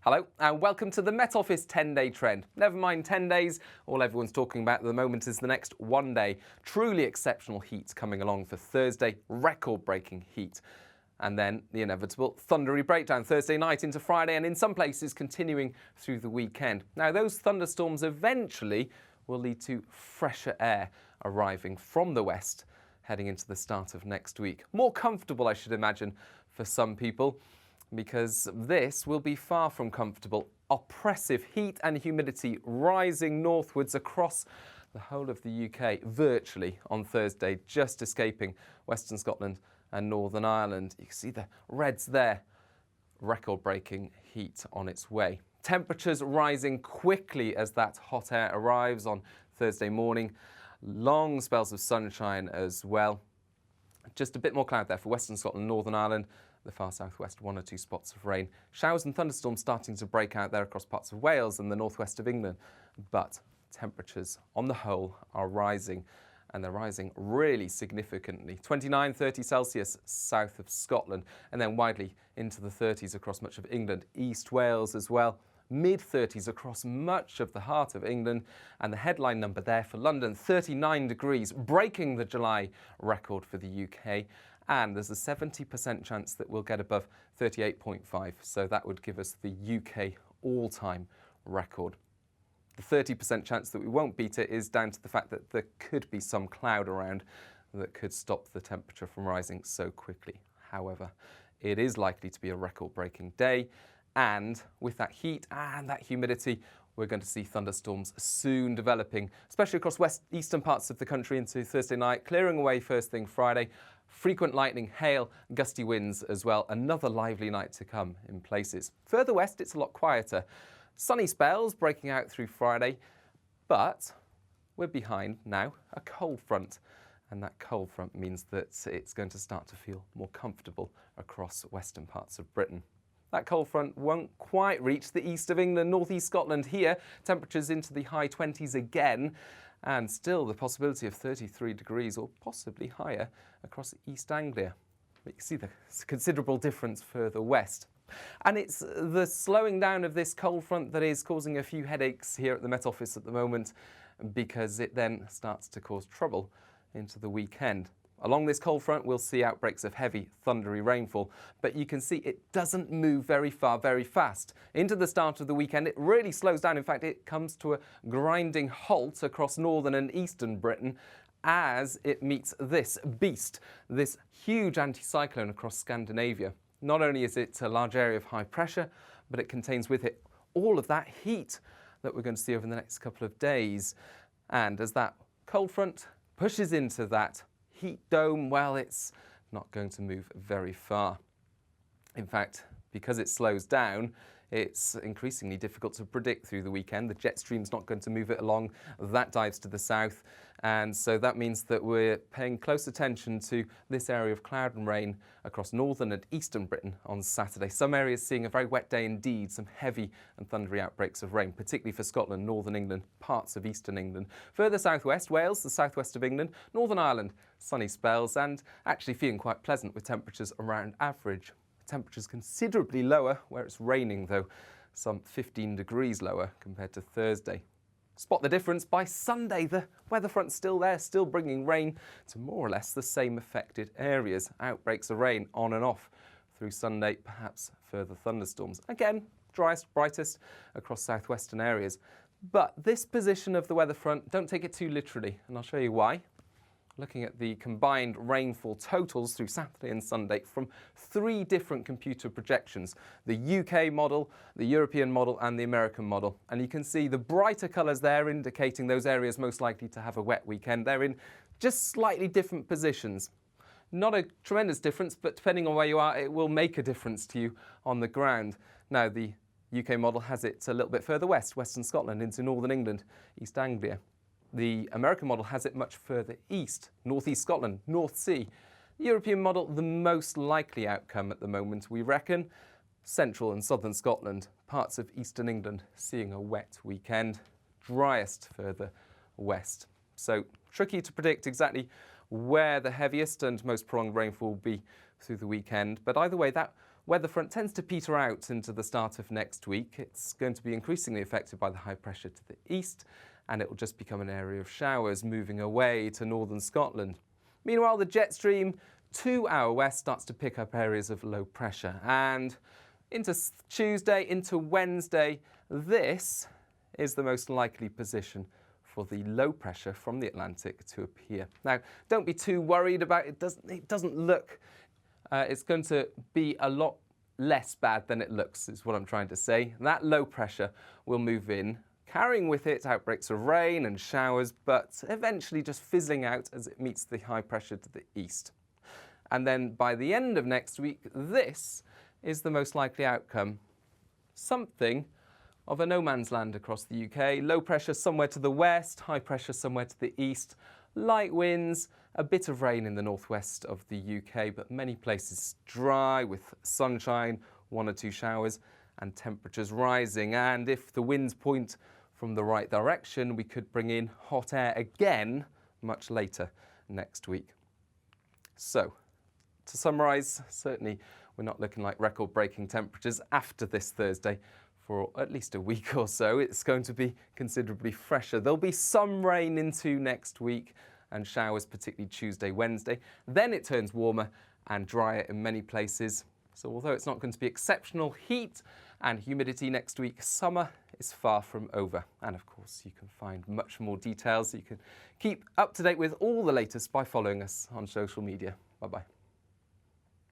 Hello and welcome to the Met Office 10-day trend. Never mind 10 days, all everyone's talking about at the moment is the next 1 day. Truly exceptional heat coming along for Thursday, record-breaking heat. And then the inevitable thundery breakdown Thursday night into Friday and in some places continuing through the weekend. Now those thunderstorms eventually will lead to fresher air arriving from the west heading into the start of next week. More comfortable, I should imagine, for some people, because this will be far from comfortable. Oppressive heat and humidity rising northwards across the whole of the UK virtually on Thursday, just escaping Western Scotland and Northern Ireland. You can see the reds there. Record-breaking heat on its way. Temperatures rising quickly as that hot air arrives on Thursday morning. Long spells of sunshine as well. Just a bit more cloud there for Western Scotland, Northern Ireland, the far southwest, 1 or 2 spots of rain. Showers and thunderstorms starting to break out there across parts of Wales and the northwest of England. But temperatures on the whole are rising, and they're rising really significantly. 29, 30 Celsius south of Scotland, and then widely into the 30s across much of England, East Wales as well. Mid-30s across much of the heart of England, and the headline number there for London, 39 degrees, breaking the July record for the UK. And there's a 70% chance that we'll get above 38.5, so that would give us the UK all-time record. The 30% chance that we won't beat it is down to the fact that there could be some cloud around that could stop the temperature from rising so quickly. However, it is likely to be a record-breaking day, and with that heat and that humidity, we're going to see thunderstorms soon developing, especially across eastern parts of the country into Thursday night, clearing away first thing Friday. Frequent lightning, hail, gusty winds as well. Another lively night to come in places. Further west, it's a lot quieter. Sunny spells breaking out through Friday, but we're behind now a cold front. And that cold front means that it's going to start to feel more comfortable across western parts of Britain. That cold front won't quite reach the east of England, northeast Scotland here. Temperatures into the high 20s again, and still the possibility of 33 degrees or possibly higher across East Anglia. But you see the considerable difference further west. And it's the slowing down of this cold front that is causing a few headaches here at the Met Office at the moment, because it then starts to cause trouble into the weekend. Along this cold front, we'll see outbreaks of heavy, thundery rainfall, but you can see it doesn't move very far, very fast. Into the start of the weekend, it really slows down. In fact, it comes to a grinding halt across northern and eastern Britain as it meets this beast, this huge anticyclone across Scandinavia. Not only is it a large area of high pressure, but it contains with it all of that heat that we're going to see over the next couple of days. And as that cold front pushes into that heat dome, well, it's not going to move very far. In fact, because it slows down, it's increasingly difficult to predict through the weekend. The jet stream's not going to move it along. That dives to the south. And so that means that we're paying close attention to this area of cloud and rain across northern and eastern Britain on Saturday. Some areas seeing a very wet day indeed, some heavy and thundery outbreaks of rain, particularly for Scotland, northern England, parts of eastern England. Further southwest, Wales, the southwest of England, Northern Ireland, sunny spells and actually feeling quite pleasant with temperatures around average. Temperatures considerably lower where it's raining though, some 15 degrees lower compared to Thursday. Spot the difference by Sunday. The weather front's still there, still bringing rain to more or less the same affected areas. Outbreaks of rain on and off through Sunday, perhaps further thunderstorms. Again, driest, brightest across southwestern areas. But this position of the weather front, don't take it too literally, and I'll show you why. Looking at the combined rainfall totals through Saturday and Sunday from 3 different computer projections, the UK model, the European model and the American model. And you can see the brighter colours there indicating those areas most likely to have a wet weekend. They're in just slightly different positions. Not a tremendous difference, but depending on where you are, it will make a difference to you on the ground. Now, the UK model has it a little bit further west, Western Scotland into Northern England, East Anglia. The American model has it much further east, northeast Scotland, North Sea. The European model, the most likely outcome at the moment, we reckon, central and southern Scotland, parts of eastern England seeing a wet weekend, driest further west. So tricky to predict exactly where the heaviest and most prolonged rainfall will be through the weekend, but either way that weather front tends to peter out into the start of next week. It's going to be increasingly affected by the high pressure to the east, and it will just become an area of showers moving away to northern Scotland. Meanwhile, the jet stream to our west starts to pick up areas of low pressure, and into Tuesday, into Wednesday, this is the most likely position for the low pressure from the Atlantic to appear. Now, don't be too worried about it. It doesn't look, it's going to be a lot less bad than it looks, is what I'm trying to say. That low pressure will move in, carrying with it outbreaks of rain and showers, but eventually just fizzling out as it meets the high pressure to the east. And then by the end of next week, this is the most likely outcome. Something of a no man's land across the UK. Low pressure somewhere to the west, high pressure somewhere to the east, light winds, a bit of rain in the northwest of the UK, but many places dry with sunshine, 1 or 2 showers, and temperatures rising. And if the winds point from the right direction, we could bring in hot air again much later next week. So, to summarise, certainly we're not looking like record-breaking temperatures after this Thursday for at least a week or so. It's going to be considerably fresher. There'll be some rain into next week and showers, particularly Tuesday, Wednesday. Then it turns warmer and drier in many places. So although it's not going to be exceptional heat and humidity next week, summer is far from over. And of course, you can find much more details. You can keep up to date with all the latest by following us on social media. Bye-bye.